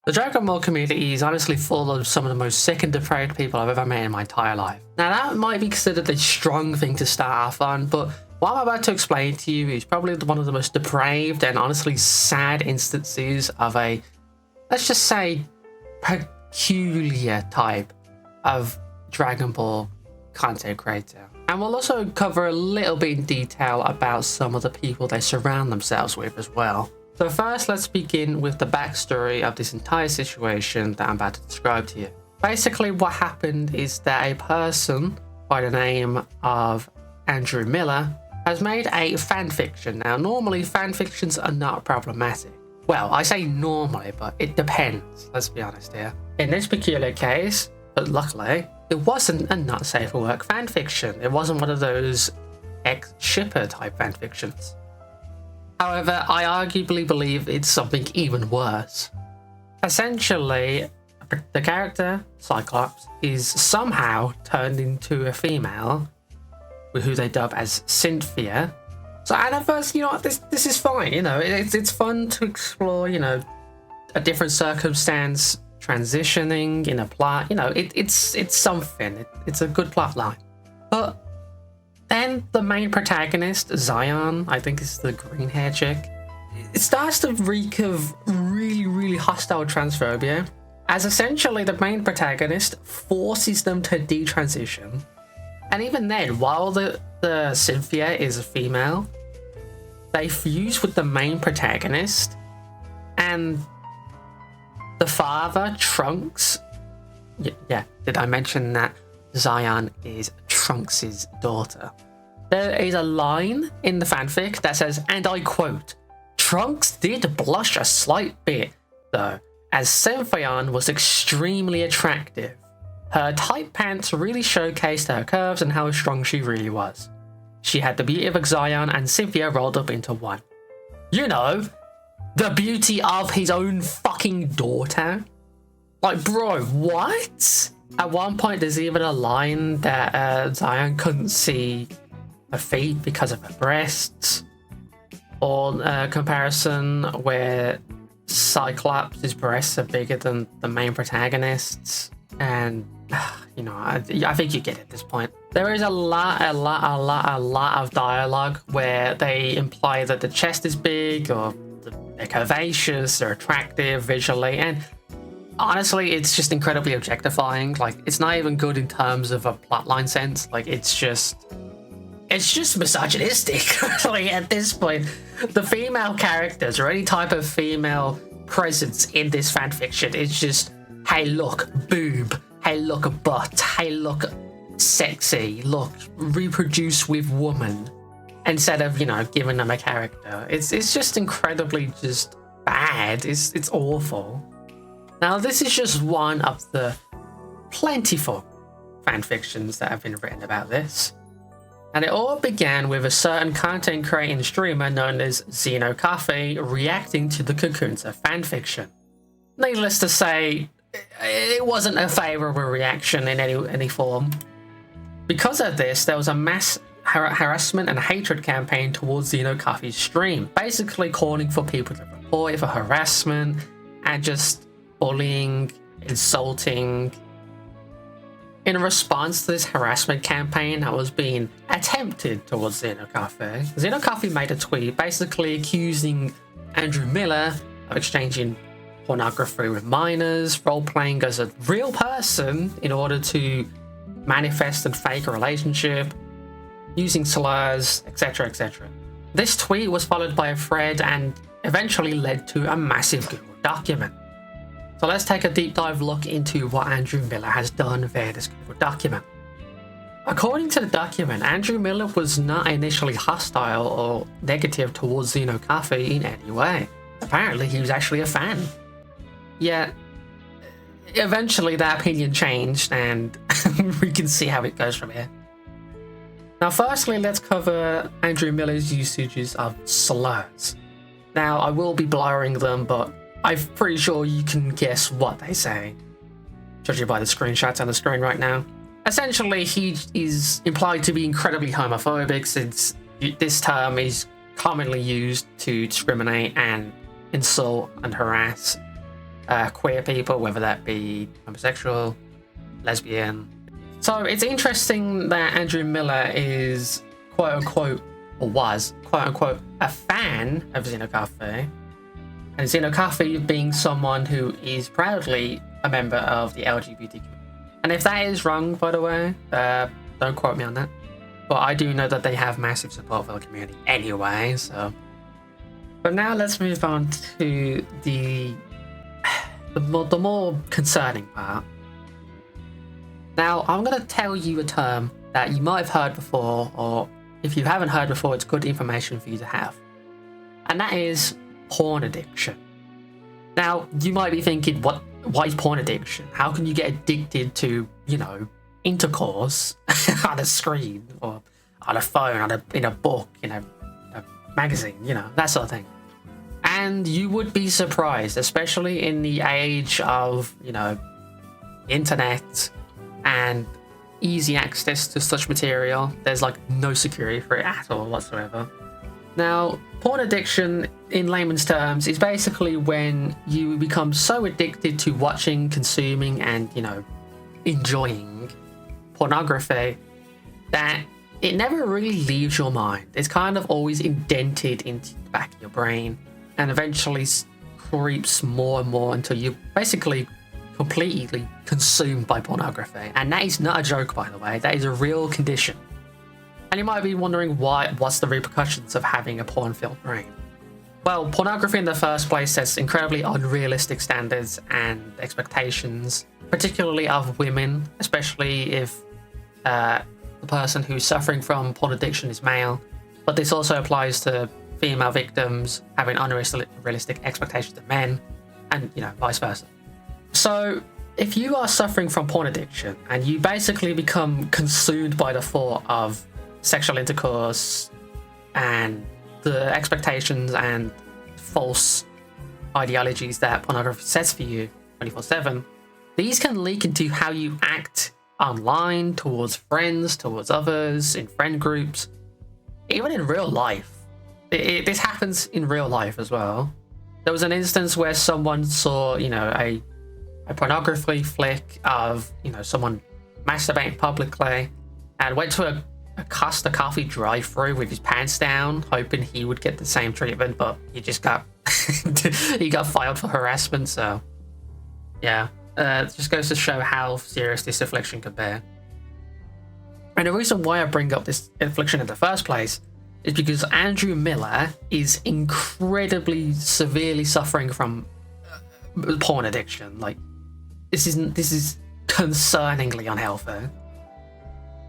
The Dragon Ball community is honestly full of some of the most sick and depraved people I've ever met in my entire life. Now that might be considered a strong thing to start off on, but what I'm about to explain to you is probably one of the most depraved and honestly sad instances of a, let's just say, peculiar type of Dragon Ball content creator. And we'll also cover a little bit in detail about some of the people they surround themselves with as well. So first, let's begin with the backstory of this entire situation that I'm about to describe to you. Basically, what happened is that a person by the name of Andrew Miller has made a fanfiction. Now, normally fanfictions are not problematic. Well, I say normally, but it depends, let's be honest here. In this peculiar case, but luckily, it wasn't a not safe for work fanfiction. It wasn't one of those ex-shipper type fanfictions. However, I arguably believe it's something even worse. Essentially, the character, Cyclops, is somehow turned into a female, who they dub as Cynthia. So at first, you know, this is fine, you know, it's fun to explore, you know, a different circumstance, transitioning in a plot, you know, it's something, it's a good plot line. But then the main protagonist, Zion, I think is the green hair chick, it starts to reek of really hostile transphobia, as essentially the main protagonist forces them to detransition. And even then, while the Cynthia is a female, they fuse with the main protagonist, and the father, Trunks, yeah, did I mention that Zion is Trunks' daughter? There is a line in the fanfic that says, and I quote, "Trunks did blush a slight bit, though, as Symphion was extremely attractive. Her tight pants really showcased her curves and how strong she really was. She had the beauty of Zion and Cynthia rolled up into one. You know, the beauty of his own fucking daughter." Like, bro, what? At one point, there's even a line that Zion couldn't see her feet because of her breasts. Or a comparison where Cyclops' breasts are bigger than the main protagonist's. And, you know, I think you get it at this point. There is a lot of dialogue where they imply that the chest is big, or they're curvaceous, they're attractive visually, and honestly, it's just incredibly objectifying. Like, it's not even good in terms of a plotline sense. Like, it's just misogynistic, really, at this point. The female characters, or any type of female presence in this fanfiction, is just, hey, look, boob. Hey, look, butt. Hey, look, sexy. Look, reproduce with woman. Instead of, you know, giving them a character. It's just incredibly just bad. It's awful. Now, this is just one of the plentiful fanfictions that have been written about this. And it all began with a certain content creating streamer known as Xeno Coffee reacting to the Kakunta fanfiction. Needless to say, it wasn't a favourable reaction in any form. Because of this, there was a mass harassment and hatred campaign towards Xeno Coffee's stream, basically calling for people to report it for harassment and just bullying, insulting. In response to this harassment campaign that was being attempted towards Xeno Coffee made a tweet basically accusing Andrew Miller of exchanging pornography with minors, role-playing as a real person in order to manifest and fake a relationship, using slurs, etc, etc. This tweet was followed by a thread and eventually led to a massive Google document. So let's take a deep dive look into what Andrew Miller has done via this Google document. According to the document, Andrew Miller was not initially hostile or negative towards Xeno Coffee in any way. Apparently, he was actually a fan. Yet, eventually that opinion changed, and we can see how it goes from here. Now, firstly, let's cover Andrew Miller's usages of slurs. Now, I will be blurring them, but I'm pretty sure you can guess what they say, judging by the screenshots on the screen right now. Essentially, he is implied to be incredibly homophobic, since this term is commonly used to discriminate and insult and harass queer people, whether that be homosexual, lesbian. So it's interesting that Andrew Miller is quote unquote, or was quote unquote, a fan of Xenocoffee, and Xenocoffee being someone who is proudly a member of the LGBT community. And if that is wrong, by the way, don't quote me on that. But I do know that they have massive support for the community anyway, so. But now let's move on to the more concerning part. Now, I'm going to tell you a term that you might have heard before, or if you haven't heard before, it's good information for you to have. And that is porn addiction. Now, you might be thinking, what is porn addiction? How can you get addicted to, intercourse on a screen, or on a phone, in a book, a magazine, that sort of thing? And you would be surprised, especially in the age of, internet and easy access to such material. There's like no security for it at all whatsoever. Now, porn addiction, in layman's terms, is basically when you become so addicted to watching, consuming, and, enjoying pornography that it never really leaves your mind. It's kind of always indented into the back of your brain, and eventually creeps more and more until you basically completely consumed by pornography. And that is not a joke, by the way. That is a real condition. And you might be wondering what's the repercussions of having a porn-filled brain? Well, pornography in the first place sets incredibly unrealistic standards and expectations, particularly of women, especially if the person who's suffering from porn addiction is male. But this also applies to female victims having unrealistic expectations of men, and vice versa. So if you are suffering from porn addiction and you basically become consumed by the thought of sexual intercourse and the expectations and false ideologies that pornography sets for you 24/7, these can leak into how you act online, towards friends, towards others, in friend groups, even in real life. This happens in real life as well. There was an instance where someone saw, a pornography flick of, someone masturbating publicly, and went to a Costa Coffee drive-thru with his pants down, hoping he would get the same treatment, but he just got he got filed for harassment. So yeah, it just goes to show how serious this affliction could be. And the reason why I bring up this affliction in the first place is because Andrew Miller is incredibly severely suffering from porn addiction. Like, this is concerningly unhealthy.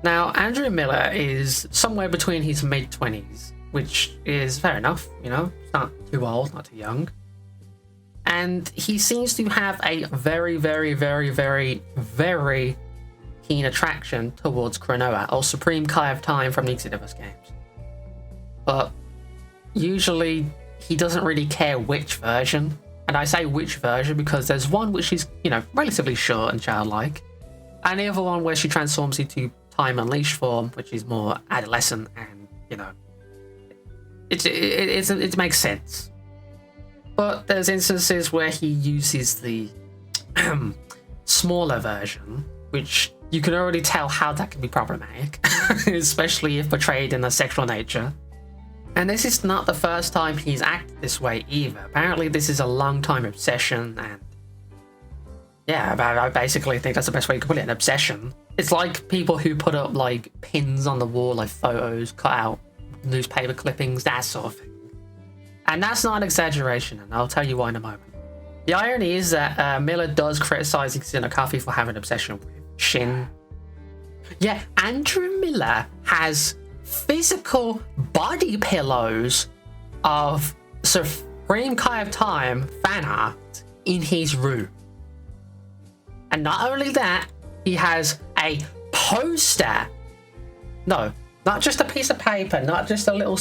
Now, Andrew Miller is somewhere between his mid-20s, which is fair enough, it's not too old, not too young. And he seems to have a very, very, very, very, very keen attraction towards Cronoa, or Supreme Kai of Time from the Xenoverse games. But usually he doesn't really care which version. And I say which version because there's one which is, relatively short and childlike, and the other one where she transforms into Time Unleashed form, which is more adolescent, and it makes sense. But there's instances where he uses the smaller version, which you can already tell how that can be problematic, especially if portrayed in a sexual nature. And this is not the first time he's acted this way either. Apparently this is a long time obsession, and yeah, I basically think that's the best way you can put it, an obsession. It's like people who put up like pins on the wall, like photos, cut out newspaper clippings, that sort of thing. And that's not an exaggeration, and I'll tell you why in a moment. The irony is that Miller does criticize Xenocoffee for having an obsession with Shin. Yeah, Andrew Miller has physical body pillows of Supreme Kai of Time fan art in his room. And not only that, he has a poster. No, not just a piece of paper, not just a little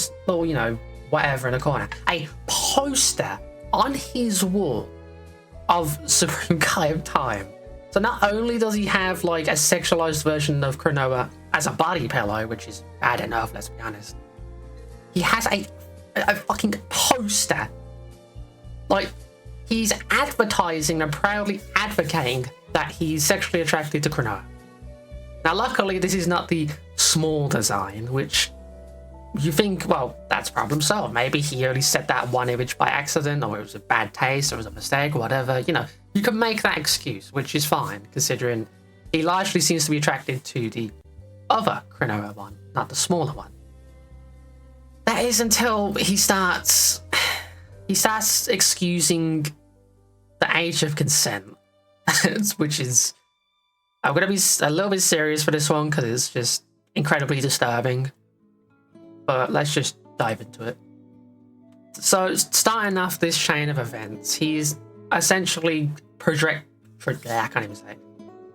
whatever in a corner. A poster on his wall of Supreme Kai of Time. So not only does he have like a sexualized version of Cronoa as a body pillow, which is bad enough, let's be honest, he has a fucking poster. Like, he's advertising and proudly advocating that he's sexually attracted to Cronoa. Now, luckily, this is not the small design, which you think, well, that's problem solved. Maybe he only set that one image by accident, or it was a bad taste, or it was a mistake, or whatever. You know, you can make that excuse, which is fine, considering he largely seems to be attracted to the other Cronoa one, not the smaller one. That is until he starts excusing the age of consent, which is, I'm going to be a little bit serious for this one because it's just incredibly disturbing. But let's just dive into it. So, starting off this chain of events, he's essentially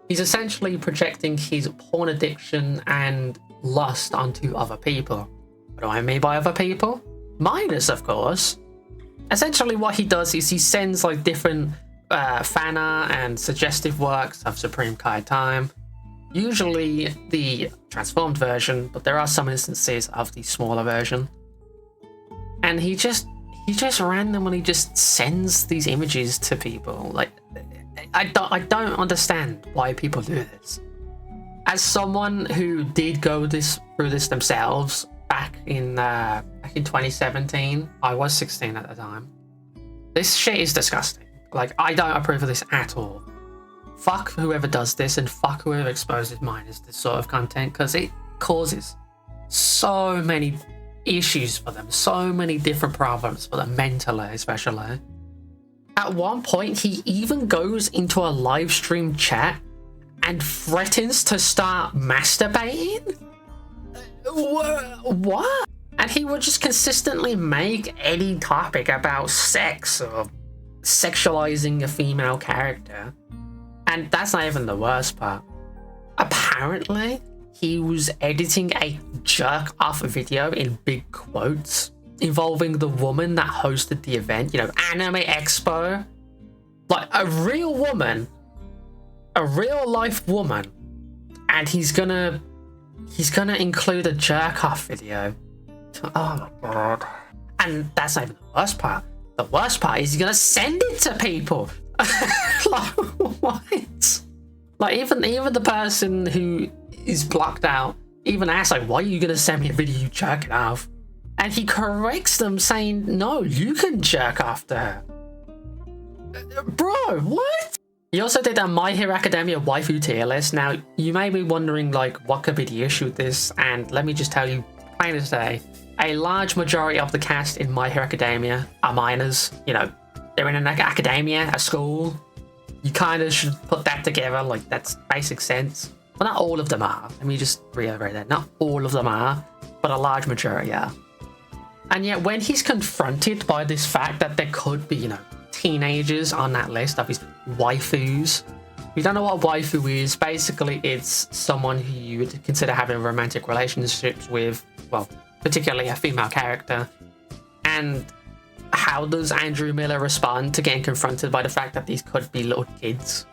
He's essentially projecting his porn addiction and lust onto other people. What do I mean by other people? Minors, of course. Essentially, what he does is he sends like different fan art and suggestive works of Supreme Kai Time. Usually the transformed version, but there are some instances of the smaller version. And he just randomly just sends these images to people. Like, I don't understand why people do this. As someone who did go through this themselves back in 2017, I was 16 at the time. This shit is disgusting. Like, I don't approve of this at all. Fuck whoever does this, and fuck whoever exposes minors to this sort of content, because it causes so many issues for them, so many different problems for them, mentally especially. At one point, he even goes into a live stream chat and threatens to start masturbating? What? And he would just consistently make any topic about sex or sexualizing a female character. And that's not even the worst part. Apparently, he was editing a jerk-off video in big quotes involving the woman that hosted the event, you know, Anime Expo. Like, a real woman, a real-life woman, and he's gonna include a jerk-off video. Oh my god. And that's not even the worst part. The worst part is he's gonna send it to people. Like, what? Like, even the person who is blocked out even asks, like, why are you gonna send me a video you jerking off? And he corrects them saying, no, you can jerk off to her. Bro, what? He also did a My Hero Academia waifu tier list. Now, you may be wondering, like, what could be the issue with this? And let me just tell you, plain as day, a large majority of the cast in My Hero Academia are minors. You know, they're in an academia, a school. You kind of should put that together, like, that's basic sense. Well, not all of them are. Let me just reiterate that. Not all of them are, but a large majority are. And yet, when he's confronted by this fact that there could be, you know, teenagers on that list of his waifus. If you don't know what a waifu is, basically it's someone who you would consider having romantic relationships with, well, particularly a female character. And how does Andrew Miller respond to getting confronted by the fact that these could be little kids?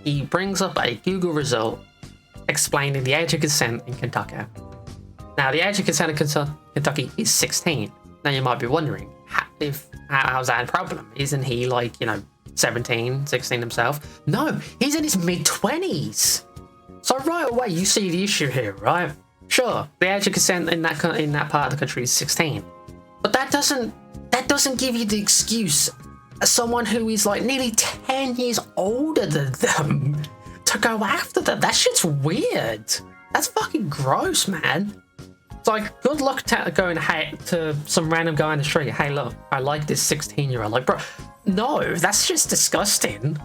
He brings up a Google result explaining the age of consent in Kentucky. Now, the age of consent in Kentucky is 16. Now, you might be wondering, how's that a problem? Isn't he, like, you know, 17, 16 himself? No, he's in his mid-20s. So right away, you see the issue here, right? Sure, the age of consent in that part of the country is 16. But that doesn't give you the excuse as someone who is, like, nearly 10 years older than them to go after them. That shit's weird. That's fucking gross, man. It's like, good luck going to some random guy in the street. Hey, look, I like this 16-year-old. Like, bro, no, that's just disgusting.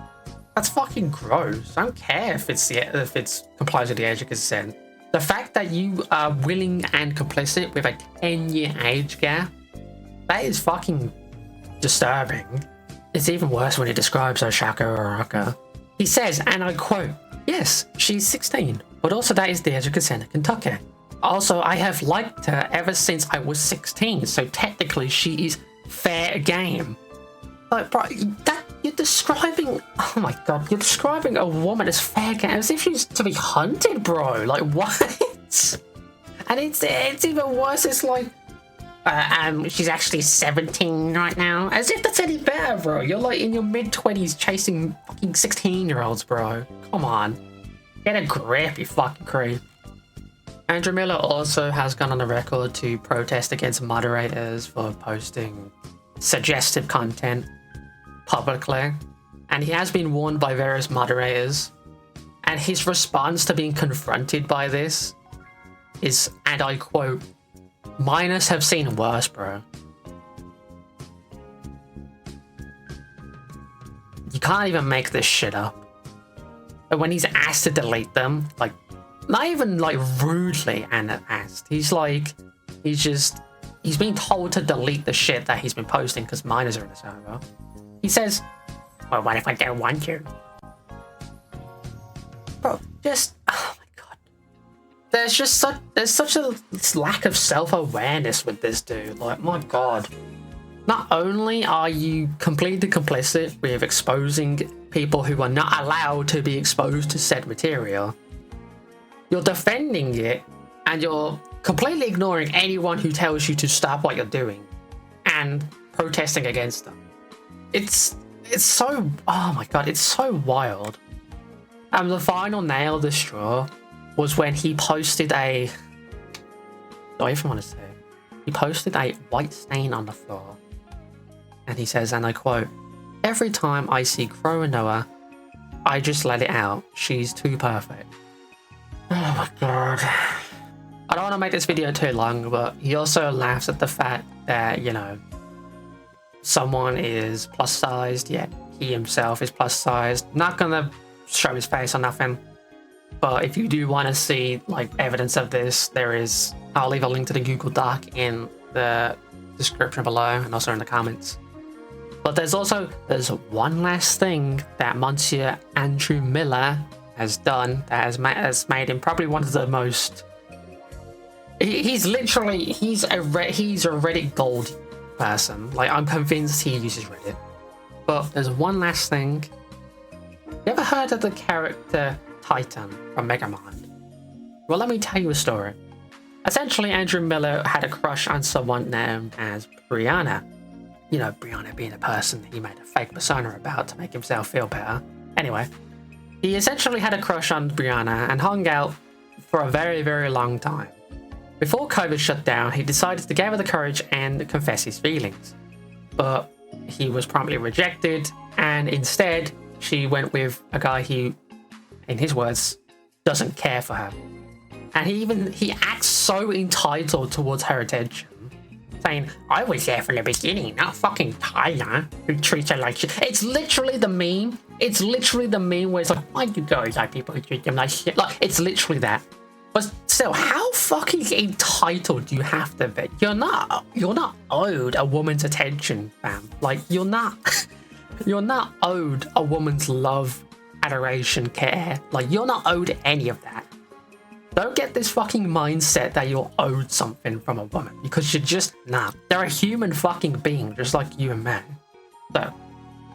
That's fucking gross. I don't care if it's complies with the age of consent. The fact that you are willing and complicit with a 10-year age gap, that is fucking disturbing. It's even worse when he describes Oshaka Uraraka. He says, and I quote, yes, she's 16, but also that is the age of consent in Kentucky. Also, I have liked her ever since I was 16, so technically she is fair game. Like, bro, you're describing, oh my god, you're describing a woman as fair game as if she's to be hunted, bro. Like, what? And it's even worse, it's like, She's actually 17 right now. As if that's any better, bro. You're like in your mid-20s chasing fucking 16-year-olds, bro. Come on. Get a grip, you fucking creep. Andrew Miller also has gone on the record to protest against moderators for posting suggestive content publicly. And he has been warned by various moderators. And his response to being confronted by this is, and I quote, "Minors have seen worse, bro." You can't even make this shit up. And when he's asked to delete them, like, not even like rudely and asked, he's being told to delete the shit that he's been posting because minors are in the server. He says, "Well, what if I don't want to?" Bro, oh my god. There's such a lack of self-awareness with this dude. Like, my god. Not only are you completely complicit with exposing people who are not allowed to be exposed to said material, you're defending it and you're completely ignoring anyone who tells you to stop what you're doing and protesting against them. It's so, oh my god, it's so wild. And the final nail of the straw was when he posted he posted a white stain on the floor. And he says, and I quote, "Every time I see Crow and Noah, I just let it out. She's too perfect." Oh my god. I don't want to make this video too long, but he also laughs at the fact that, you know, someone is plus sized, yet he himself is plus sized. Not gonna show his face or nothing, but if you do want to see like evidence of this, I'll leave a link to the Google Doc in the description below and also in the comments. But there's one last thing that Monsieur Andrew Miller has done that has made him probably one of the most. He's a Reddit gold person. Like, I'm convinced he uses Reddit. But there's one last thing. You ever heard of the character Titan from Megamind? Well, let me tell you a story. Essentially, Andrew Miller had a crush on someone named as Brianna. You know, Brianna being a person he made a fake persona about to make himself feel better. Anyway, he essentially had a crush on Brianna and hung out for a very, very long time. Before COVID shut down, he decided to gather the courage and confess his feelings. But he was promptly rejected, and instead, she went with a guy who, in his words, doesn't care for her. And he acts so entitled towards her attention, saying, "I was there from the beginning, not fucking Tyler, who treats her like shit." It's literally the meme. It's literally the meme where it's like, "Why do girls like people who treat them like shit?" Like, it's literally that. But still, how fucking entitled do you have to be? You're not owed a woman's attention, fam. Like, you're not owed a woman's love, adoration, care. Like, you're not owed any of that. Don't get this fucking mindset that you're owed something from a woman, because you're just not. They're a human fucking being, just like you and me. So,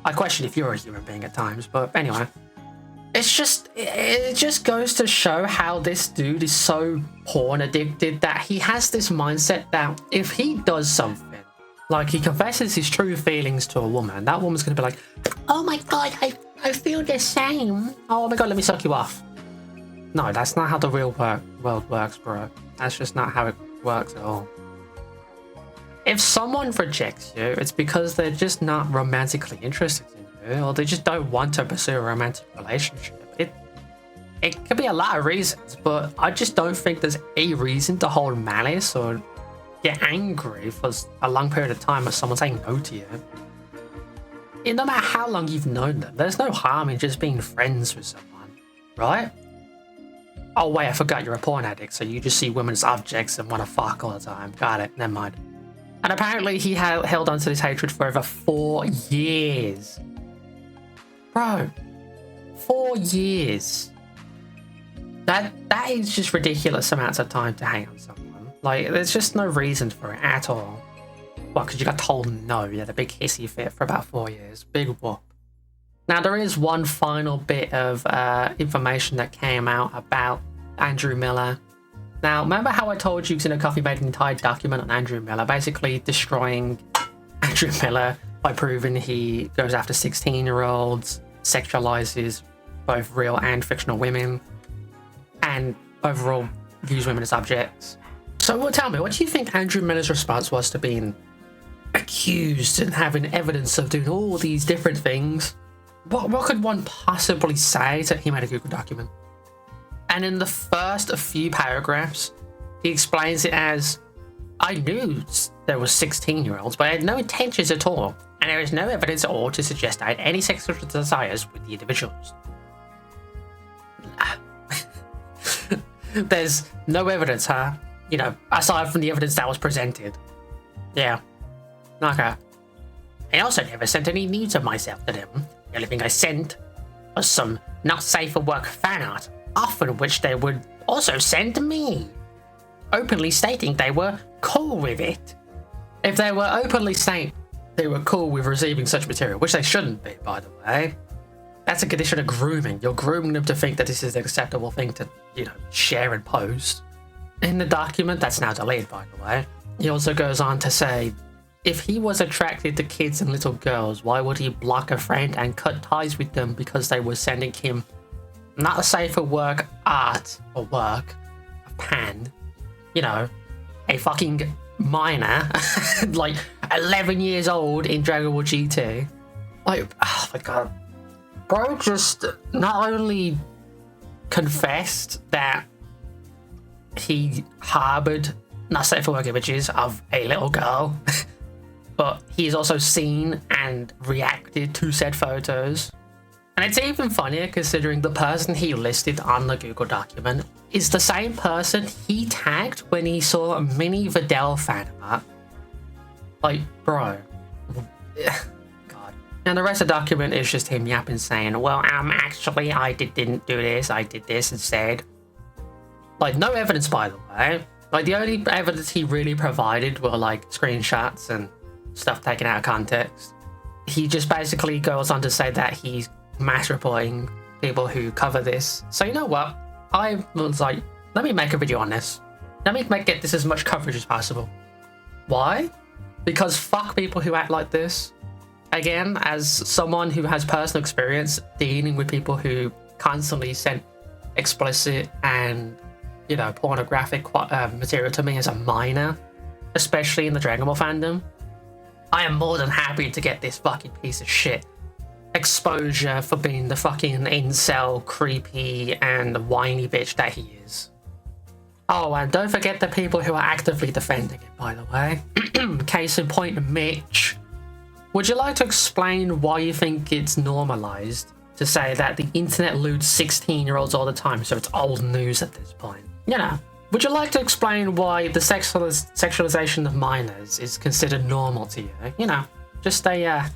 I question if you're a human being at times, but anyway. It just goes to show how this dude is so porn addicted that he has this mindset that if he does something, like he confesses his true feelings to a woman, that woman's gonna be like, "Oh my god, I feel the same. Oh my god, let me suck you off." No, that's not how the real world works, bro. That's just not how it works at all. If someone rejects you, it's because they're just not romantically interested in you, or they just don't want to pursue a romantic relationship. It could be a lot of reasons, but I just don't think there's a reason to hold malice or get angry for a long period of time at someone saying no to you. No matter how long you've known them, there's no harm in just being friends with someone, right? Oh wait, I forgot you're a porn addict, so you just see women as objects and want to fuck all the time. Got it, never mind. And apparently he held on to this hatred for over 4 years. Bro, 4 years. That is just ridiculous amounts of time to hang on someone. Like, there's just no reason for it at all. Well, because you got told no, you had a big hissy fit for about 4 years. Big whoop. Now, there is one final bit of information that came out about Andrew Miller. Now, remember how I told you Xeno Coffee made an entire document on Andrew Miller, basically destroying Andrew Miller by proving he goes after 16-year-olds, sexualizes both real and fictional women, and overall views women as objects. So tell me, what do you think Andrew Miller's response was to being accused and having evidence of doing all these different things? What could one possibly say to him at a Google document? And in the first few paragraphs, he explains it as, I knew there were 16-year-olds, but I had no intentions at all, and there is no evidence at all to suggest I had any sexual desires with the individuals. There's no evidence, huh? You know, aside from the evidence that was presented. Yeah. Okay. I also never sent any nudes of myself to them. The only thing I sent was some not safe for work fan art, often which they would also send to me, openly stating they were cool with it. If they were openly saying they were cool with receiving such material, which they shouldn't be, by the way, that's a condition of grooming. You're grooming them to think that this is an acceptable thing to, you know, share and post. In the document, that's now deleted, by the way, he also goes on to say, if he was attracted to kids and little girls, why would he block a friend and cut ties with them because they were sending him not a safe for work art or work, a pan, you know, a fucking minor, like 11 years old in Dragon Ball GT. Like, oh my god. Bro just not only confessed that he harbored not safe for work images of a little girl, but he's also seen and reacted to said photos. And it's even funnier considering the person he listed on the Google document is the same person he tagged when he saw a mini Videl fan art. Like, bro. God. And the rest of the document is just him yapping saying, well, actually, I didn't do this, I did this instead. Like, no evidence, by the way. Like, the only evidence he really provided were, like, screenshots and stuff taken out of context. He just basically goes on to say that he's mass reporting people who cover this. So you know what? I was like, let me make a video on this. Let me get this as much coverage as possible. Why? Because fuck people who act like this. Again, as someone who has personal experience dealing with people who constantly send explicit and, you know, pornographic material to me as a minor, especially in the Dragon Ball fandom, I am more than happy to get this fucking piece of shit exposure for being the fucking incel, creepy, and whiny bitch that he is. Oh, and don't forget the people who are actively defending it, by the way. Case in point, Mitch. Would you like to explain why you think it's normalized to say that the internet lewds 16-year-olds all the time, so it's old news at this point? You know, would you like to explain why the sexualization of minors is considered normal to you? You know, just a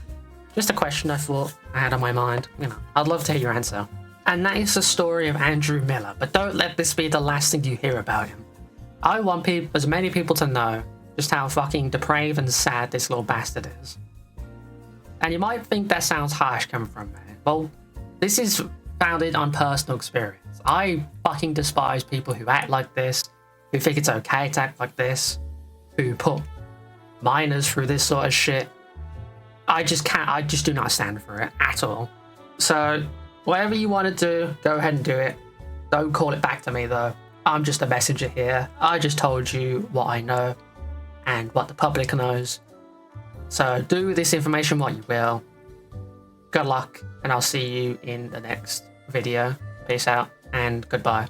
question I thought I had on my mind. You know, I'd love to hear your answer. And that is the story of Andrew Miller, but don't let this be the last thing you hear about him. I want as many people to know just how fucking depraved and sad this little bastard is. And you might think that sounds harsh coming from me. Well, this is founded on personal experience. I fucking despise people who act like this, who think it's okay to act like this, who put minors through this sort of shit. I just do not stand for it at all. So, whatever you want to do, go ahead and do it. Don't call it back to me though. I'm just a messenger here. I just told you what I know and what the public knows. So do with this information what you will. Good luck, and I'll see you in the next video. Peace out and goodbye.